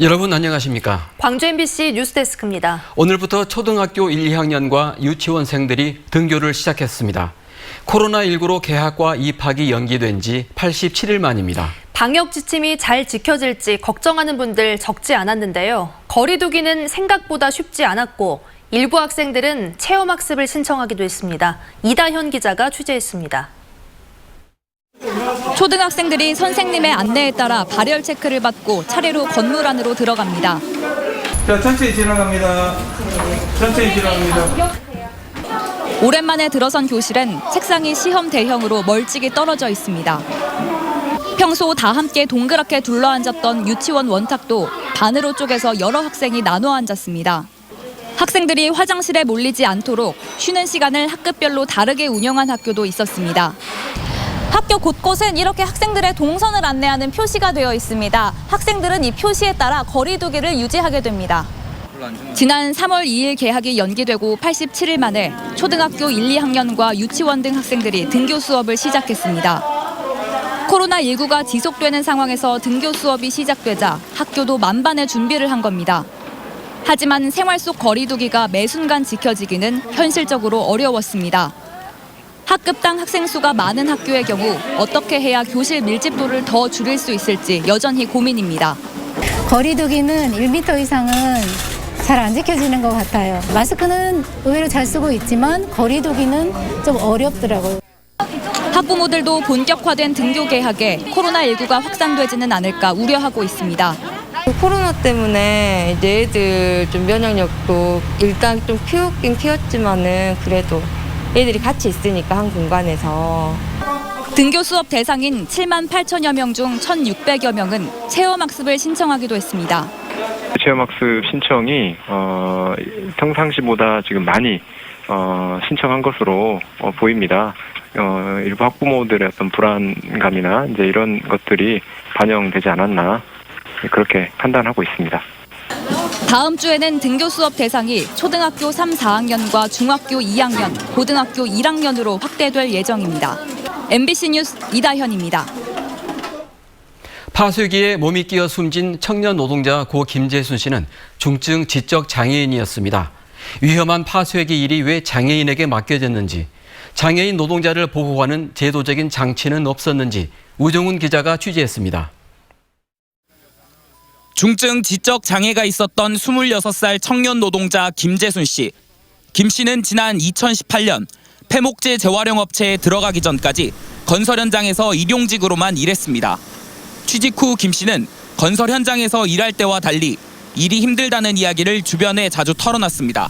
여러분 안녕하십니까? 광주 MBC 뉴스데스크입니다. 오늘부터 초등학교 1, 2학년과 유치원생들이 등교를 시작했습니다. 코로나19로 개학과 입학이 연기된 지 87일 만입니다. 방역 지침이 잘 지켜질지 걱정하는 분들 적지 않았는데요. 거리 두기는 생각보다 쉽지 않았고 일부 학생들은 체험학습을 신청하기도 했습니다. 이다현 기자가 취재했습니다. 초등학생들이 선생님의 안내에 따라 발열 체크를 받고 차례로 건물 안으로 들어갑니다. 자, 천천히 지나갑니다. 천천히 지나갑니다. 오랜만에 들어선 교실엔 책상이 시험 대형으로 멀찍이 떨어져 있습니다. 평소 다 함께 동그랗게 둘러앉았던 유치원 원탁도 반으로 쪼개서 여러 학생이 나눠 앉았습니다. 학생들이 화장실에 몰리지 않도록 쉬는 시간을 학급별로 다르게 운영한 학교도 있었습니다. 학교 곳곳엔 이렇게 학생들의 동선을 안내하는 표시가 되어 있습니다. 학생들은 이 표시에 따라 거리 두기를 유지하게 됩니다. 지난 3월 2일 개학이 연기되고 87일 만에 초등학교 1, 2학년과 유치원 등 학생들이 등교 수업을 시작했습니다. 코로나19가 지속되는 상황에서 등교 수업이 시작되자 학교도 만반의 준비를 한 겁니다. 하지만 생활 속 거리 두기가 매 순간 지켜지기는 현실적으로 어려웠습니다. 학급당 학생 수가 많은 학교의 경우 어떻게 해야 교실 밀집도를 더 줄일 수 있을지 여전히 고민입니다. 거리 두기는 1m 이상은 잘 안 지켜지는 것 같아요. 마스크는 의외로 잘 쓰고 있지만 거리 두기는 좀 어렵더라고요. 학부모들도 본격화된 등교 개학에 코로나19가 확산되지는 않을까 우려하고 있습니다. 코로나 때문에 이제 애들 좀 면역력도 일단 좀 키웠긴 키웠지만은 그래도 애들이 같이 있으니까 한 공간에서. 등교 수업 대상인 7만 8천여 명 중 1,600여 명은 체험학습을 신청하기도 했습니다. 체험학습 신청이 평상시보다 지금 많이 신청한 것으로 보입니다. 일부 학부모들의 어떤 불안감이나 이제 이런 것들이 반영되지 않았나 그렇게 판단하고 있습니다. 다음 주에는 등교 수업 대상이 초등학교 3, 4학년과 중학교 2학년, 고등학교 1학년으로 확대될 예정입니다. MBC 뉴스 이다현입니다. 파쇄기에 몸이 끼어 숨진 청년 노동자 고 김재순 씨는 중증 지적 장애인이었습니다. 위험한 파쇄기 일이 왜 장애인에게 맡겨졌는지, 장애인 노동자를 보호하는 제도적인 장치는 없었는지 우정훈 기자가 취재했습니다. 중증 지적 장애가 있었던 26살 청년 노동자 김재순 씨. 김 씨는 지난 2018년 폐목재 재활용 업체에 들어가기 전까지 건설 현장에서 일용직으로만 일했습니다. 취직 후 김 씨는 건설 현장에서 일할 때와 달리 일이 힘들다는 이야기를 주변에 자주 털어놨습니다.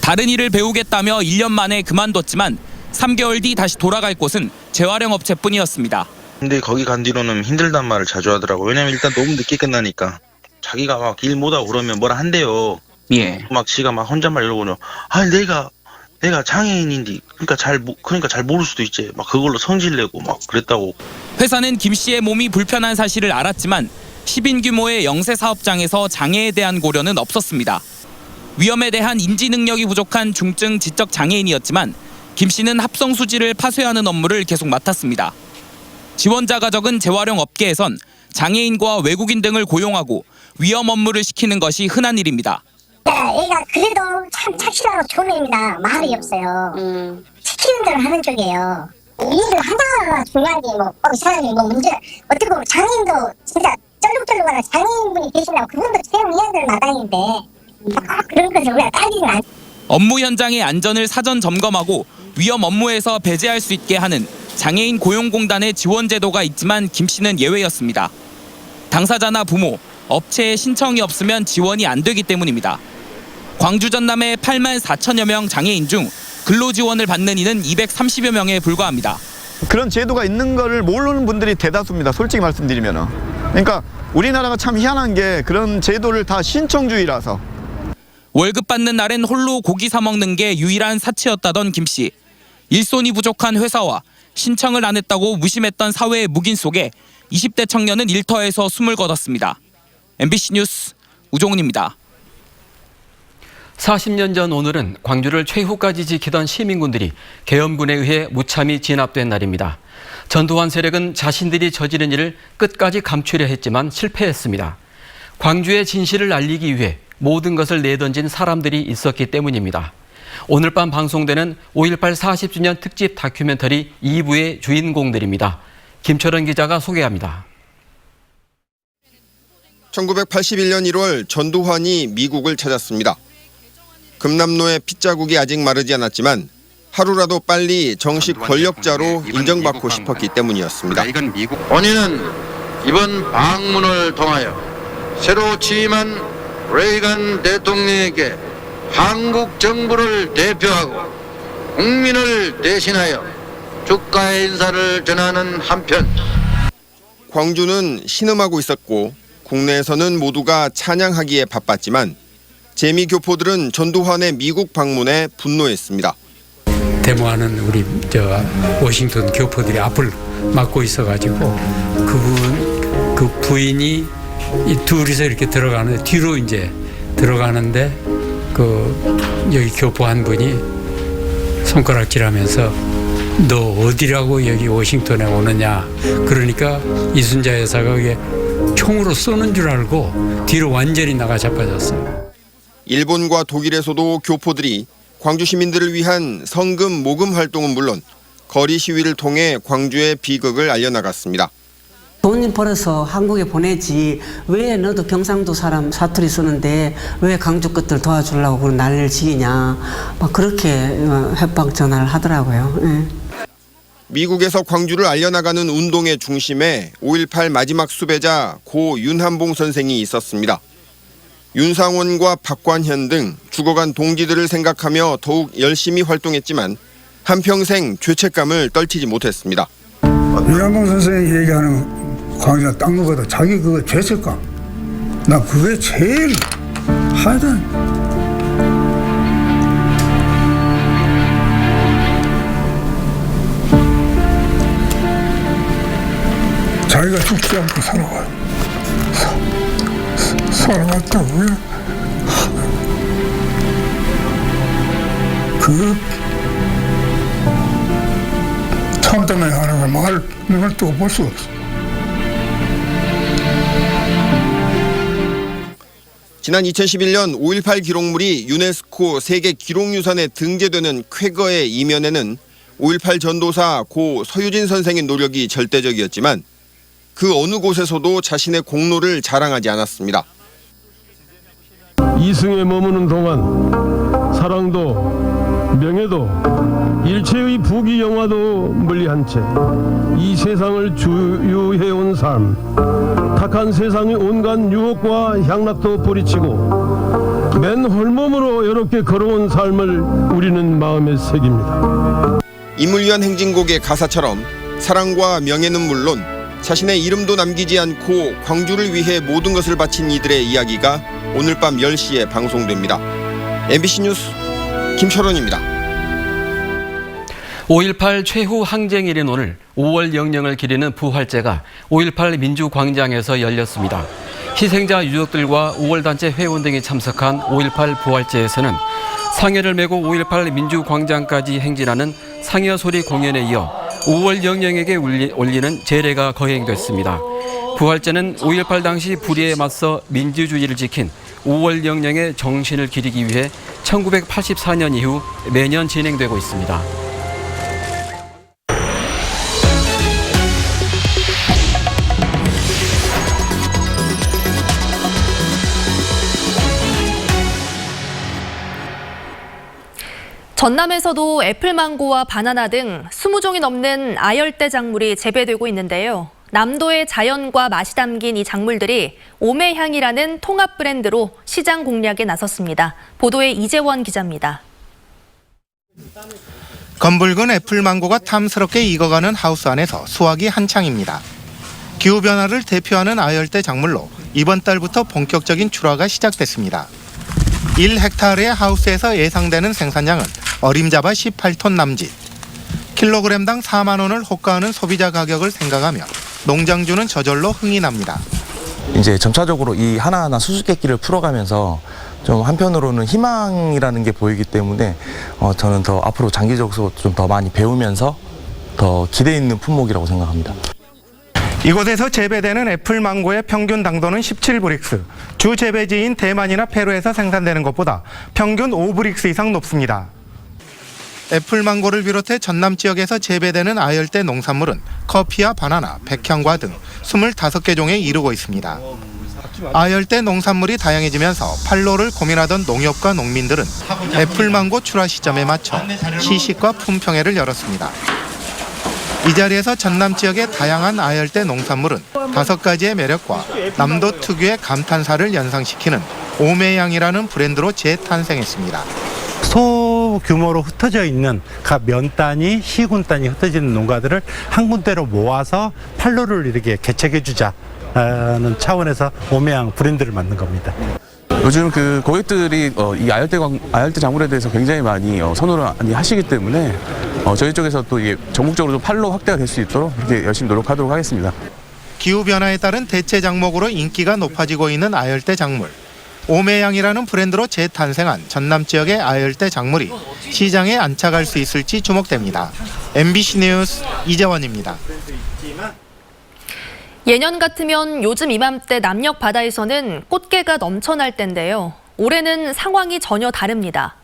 다른 일을 배우겠다며 1년 만에 그만뒀지만 3개월 뒤 다시 돌아갈 곳은 재활용 업체뿐이었습니다. 근데 거기 간 뒤로는 힘들단 말을 자주 하더라고. 왜냐면 일단 너무 늦게 끝나니까. 자기가 막 일 못하고 그러면 뭐라 한대요. 예. 막 지가 막 혼잣말 이러고 아니 내가 장애인인데 그러니까 잘 모를 수도 있지. 막 그걸로 성질 내고 막 그랬다고. 회사는 김 씨의 몸이 불편한 사실을 알았지만 10인 규모의 영세 사업장에서 장애에 대한 고려는 없었습니다. 위험에 대한 인지 능력이 부족한 중증 지적 장애인이었지만 김 씨는 합성 수지를 파쇄하는 업무를 계속 맡았습니다. 지원자가 적은 재활용 업계에선 장애인과 외국인 등을 고용하고 위험 업무를 시키는 것이 흔한 일입니다. 얘가 그래도 참 착실하고 좋은 애입니다. 말이 없어요. 시키는 대로 하는 쪽이에요. 일을 하다가 중요한지 이 사람이 문제 어떻게 보면 장애인도 진짜 쩔룩쩔룩하는 장애인분이 계시나고 그분도 채용해야 될 마당인데 그런 것을 우리가 따지진 않죠. 업무 현장의 안전을 사전 점검하고 위험 업무에서 배제할 수 있게 하는 장애인 고용공단의 지원 제도가 있지만 김 씨는 예외였습니다. 당사자나 부모, 업체에 신청이 없으면 지원이 안 되기 때문입니다. 광주 전남의 8만 4천여 명 장애인 중 근로지원을 받는 이는 230여 명에 불과합니다. 그런 제도가 있는 걸 모르는 분들이 대다수입니다. 솔직히 말씀드리면. 그러니까 우리나라가 참 희한한 게 그런 제도를 다 신청주의라서. 월급 받는 날엔 홀로 고기 사 먹는 게 유일한 사치였다던 김 씨. 일손이 부족한 회사와 신청을 안 했다고 무심했던 사회의 묵인 속에 20대 청년은 일터에서 숨을 거뒀습니다. MBC 뉴스 우종훈입니다. 40년 전 오늘은 광주를 최후까지 지키던 시민군들이 계엄군에 의해 무참히 진압된 날입니다. 전두환 세력은 자신들이 저지른 일을 끝까지 감추려 했지만 실패했습니다. 광주의 진실을 알리기 위해 모든 것을 내던진 사람들이 있었기 때문입니다. 오늘 밤 방송되는 5.18 40주년 특집 다큐멘터리 2부의 주인공들입니다. 김철원 기자가 소개합니다. 1981년 1월 전두환이 미국을 찾았습니다. 금남로의 핏자국이 아직 마르지 않았지만 하루라도 빨리 정식 권력자로 인정받고 싶었기 때문이었습니다. 본인은 이번 방문을 통하여 새로 취임한 레이건 대통령에게 한국 정부를 대표하고 국민을 대신하여 축하의 인사를 전하는 한편 광주는 신음하고 있었고 국내에서는 모두가 찬양하기에 바빴지만 재미교포들은 전두환의 미국 방문에 분노했습니다. 데모하는 우리 워싱턴 교포들이 앞을 막고 있어가지고 그 부인이 이 둘이서 이렇게 들어가는데 뒤로 이제 들어가는데 여기 교포 한 분이 손가락질하면서 너 어디라고 여기 워싱턴에 오느냐. 그러니까 이순자 여사가 그게 총으로 쏘는 줄 알고 뒤로 완전히 나가 자빠졌어요. 일본과 독일에서도 교포들이 광주 시민들을 위한 성금 모금 활동은 물론 거리 시위를 통해 광주의 비극을 알려나갔습니다. 돈 벌어서 한국에 보내지 왜 너도 경상도 사람 사투리 쓰는데 왜 광주 것들 도와주려고 그런 난리를 지으냐. 막 그렇게 협박 전화를 하더라고요. 네. 미국에서 광주를 알려나가는 운동의 중심에 5.18 마지막 수배자 고 윤한봉 선생이 있었습니다. 윤상원과 박관현 등 죽어간 동지들을 생각하며 더욱 열심히 활동했지만 한평생 죄책감을 떨치지 못했습니다. 윤한봉 선생이 얘기하는 광주나 딴 거보다 자기 그 죄책감, 나 그게 제일 하여튼 자기가 죽지 않고 살아왔다고요? 그 참담해 하는 걸 말도 볼 수 없어. 지난 2011년 5.18 기록물이 유네스코 세계 기록유산에 등재되는 쾌거의 이면에는 5.18 전도사 고 서유진 선생의 노력이 절대적이었지만 그 어느 곳에서도 자신의 공로를 자랑하지 않았습니다. 이승에 머무는 동안 사랑도 명예도 일체의 부귀 영화도 멀리한 채 이 세상을 주유해온 삶, 탁한 세상의 온갖 유혹과 향락도 뿌리치고 맨 홀몸으로 이렇게 걸어온 삶을 우리는 마음에 새깁니다. 인물위한 행진곡의 가사처럼 사랑과 명예는 물론 자신의 이름도 남기지 않고 광주를 위해 모든 것을 바친 이들의 이야기가 오늘 밤 10시에 방송됩니다. MBC 뉴스 김철원입니다. 5.18 최후 항쟁일인 오늘 5월 영령을 기리는 부활제가 5.18 민주광장에서 열렸습니다. 희생자 유족들과 5월단체 회원 등이 참석한 5.18 부활제에서는 상여를 메고 5.18 민주광장까지 행진하는 상여소리 공연에 이어 5월 영령에게 올리는 제례가 거행됐습니다. 부활제는 5.18 당시 불의에 맞서 민주주의를 지킨 5월 영령의 정신을 기리기 위해 1984년 이후 매년 진행되고 있습니다. 전남에서도 애플망고와 바나나 등 20종이 넘는 아열대 작물이 재배되고 있는데요. 남도의 자연과 맛이 담긴 이 작물들이 오매향이라는 통합 브랜드로 시장 공략에 나섰습니다. 보도에 이재원 기자입니다. 검붉은 애플망고가 탐스럽게 익어가는 하우스 안에서 수확이 한창입니다. 기후변화를 대표하는 아열대 작물로 이번 달부터 본격적인 출하가 시작됐습니다. 1헥타르의 하우스에서 예상되는 생산량은 어림잡아 18톤 남짓. 킬로그램당 4만 원을 호가하는 소비자 가격을 생각하며 농장주는 저절로 흥이 납니다. 이제 점차적으로 이 하나하나 수수께끼를 풀어가면서 좀 한편으로는 희망이라는 게 보이기 때문에 저는 더 앞으로 장기적으로 좀 더 많이 배우면서 더 기대 있는 품목이라고 생각합니다. 이곳에서 재배되는 애플망고의 평균 당도는 17브릭스, 주 재배지인 대만이나 페루에서 생산되는 것보다 평균 5브릭스 이상 높습니다. 애플망고를 비롯해 전남 지역에서 재배되는 아열대 농산물은 커피와 바나나, 백향과 등 25개 종에 이르고 있습니다. 아열대 농산물이 다양해지면서 판로를 고민하던 농협과 농민들은 애플망고 출하 시점에 맞춰 시식과 품평회를 열었습니다. 이 자리에서 전남 지역의 다양한 아열대 농산물은 5가지의 매력과 남도 특유의 감탄사를 연상시키는 오매양이라는 브랜드로 재탄생했습니다. 소규모로 흩어져 있는 각 면단위, 시군단위 흩어지는 농가들을 한 군데로 모아서 판로를 이렇게 개척해주자는 차원에서 오매양 브랜드를 만든 겁니다. 요즘 그 고객들이 이 아열대 작물에 대해서 굉장히 많이 선호를 많이 하시기 때문에 저희 쪽에서 또 이게 전국적으로 좀 판로 확대가 될 수 있도록 이렇게 열심히 노력하도록 하겠습니다. 기후 변화에 따른 대체 작목으로 인기가 높아지고 있는 아열대 작물. 오매양이라는 브랜드로 재탄생한 전남 지역의 아열대 작물이 시장에 안착할 수 있을지 주목됩니다. MBC 뉴스 이재원입니다. 예년 같으면 요즘 이맘때 남녘 바다에서는 꽃게가 넘쳐날 때인데요. 올해는 상황이 전혀 다릅니다.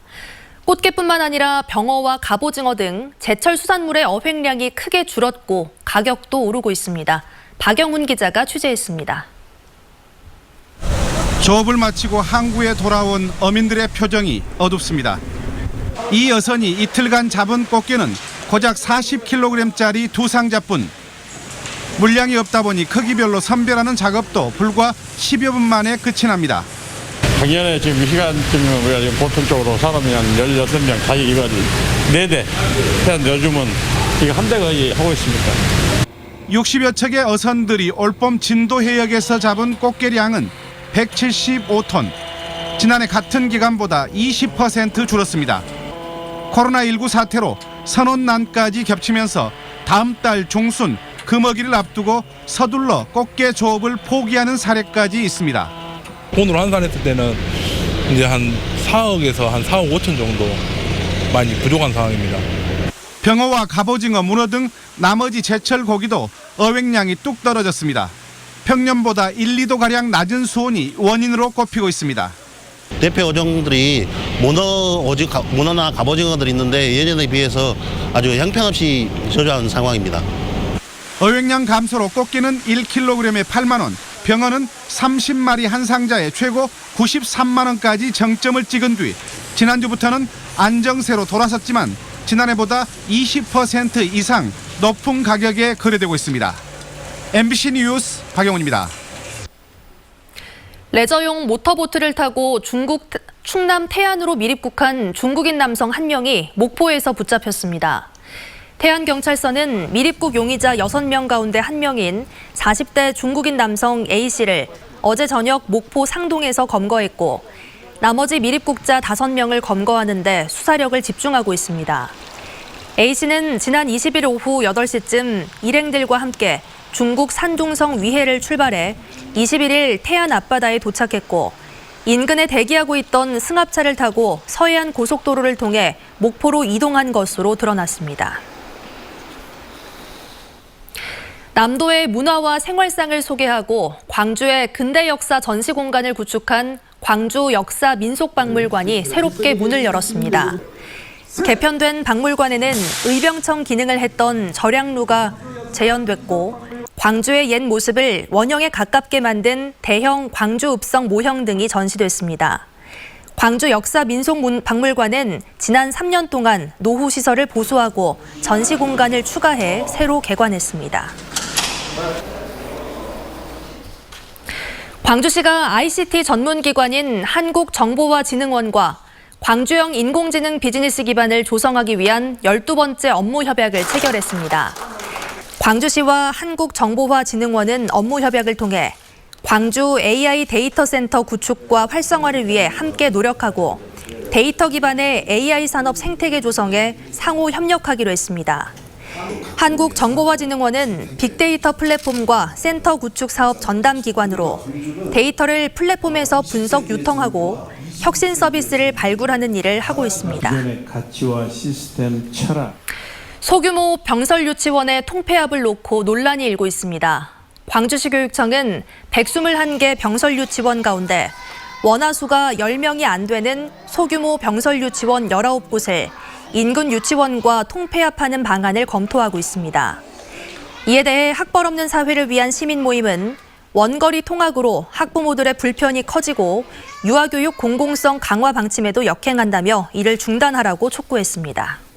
꽃게뿐만 아니라 병어와 갑오징어 등 제철 수산물의 어획량이 크게 줄었고 가격도 오르고 있습니다. 박영훈 기자가 취재했습니다. 조업을 마치고 항구에 돌아온 어민들의 표정이 어둡습니다. 이 여선이 이틀간 잡은 꽃게는 고작 40kg짜리 2상자뿐. 물량이 없다 보니 크기별로 선별하는 작업도 불과 10여 분 만에 끝이 납니다. 작년에 지금 이 시간쯤이면 우리가 지금 보통적으로 사람이 한 16명 다 이거 4대. 요즘은 이거 한 대 거의 하고 있습니다. 60여 척의 어선들이 올봄 진도 해역에서 잡은 꽃게량은 175톤. 지난해 같은 기간보다 20% 줄었습니다. 코로나19 사태로 선원난까지 겹치면서 다음 달 중순 금어기를 앞두고 서둘러 꽃게 조업을 포기하는 사례까지 있습니다. 오늘 환산했을 때는 이제 한 4억에서 한 4억 5천 정도 많이 부족한 상황입니다. 병어와 갑오징어, 문어 등 나머지 제철 고기도 어획량이 뚝 떨어졌습니다. 평년보다 1, 2도가량 낮은 수온이 원인으로 꼽히고 있습니다. 대표 어종들이 문어나 갑오징어들이 있는데 예년에 비해서 아주 형편없이 저조한 상황입니다. 어획량 감소로 꽃게는 1kg에 8만 원, 병어는 30마리 한 상자에 최고 93만 원까지 정점을 찍은 뒤 지난주부터는 안정세로 돌아섰지만 지난해보다 20% 이상 높은 가격에 거래되고 있습니다. MBC 뉴스 박영훈입니다. 레저용 모터보트를 타고 중국 충남 태안으로 미립국한 중국인 남성 한 명이 목포에서 붙잡혔습니다. 태안경찰서는 미립국 용의자 6명 가운데 한 명인 40대 중국인 남성 A씨를 어제 저녁 목포 상동에서 검거했고 나머지 미립국자 5명을 검거하는 데 수사력을 집중하고 있습니다. A씨는 지난 20일 오후 8시쯤 일행들과 함께 중국 산둥성 위해를 출발해 21일 태안 앞바다에 도착했고 인근에 대기하고 있던 승합차를 타고 서해안 고속도로를 통해 목포로 이동한 것으로 드러났습니다. 남도의 문화와 생활상을 소개하고 광주의 근대 역사 전시 공간을 구축한 광주 역사 민속박물관이 새롭게 문을 열었습니다. 개편된 박물관에는 의병청 기능을 했던 절양루가 재현됐고 광주의 옛 모습을 원형에 가깝게 만든 대형 광주읍성 모형 등이 전시됐습니다. 광주 역사 민속박물관은 지난 3년 동안 노후 시설을 보수하고 전시 공간을 추가해 새로 개관했습니다. 광주시가 ICT 전문기관인 한국정보화진흥원과 광주형 인공지능 비즈니스 기반을 조성하기 위한 12번째 업무 협약을 체결했습니다. 광주시와 한국정보화진흥원은 업무 협약을 통해 광주 AI 데이터 센터 구축과 활성화를 위해 함께 노력하고 데이터 기반의 AI 산업 생태계 조성에 상호 협력하기로 했습니다. 한국정보화진흥원은 빅데이터 플랫폼과 센터 구축 사업 전담 기관으로 데이터를 플랫폼에서 분석 유통하고 혁신 서비스를 발굴하는 일을 하고 있습니다. 가치와 시스템 철학. 소규모 병설 유치원의 통폐합을 놓고 논란이 일고 있습니다. 광주시 교육청은 121개 병설 유치원 가운데 원화수가 10명이 안 되는 소규모 병설 유치원 19곳을 인근 유치원과 통폐합하는 방안을 검토하고 있습니다. 이에 대해 학벌 없는 사회를 위한 시민 모임은 원거리 통학으로 학부모들의 불편이 커지고 유아교육 공공성 강화 방침에도 역행한다며 이를 중단하라고 촉구했습니다.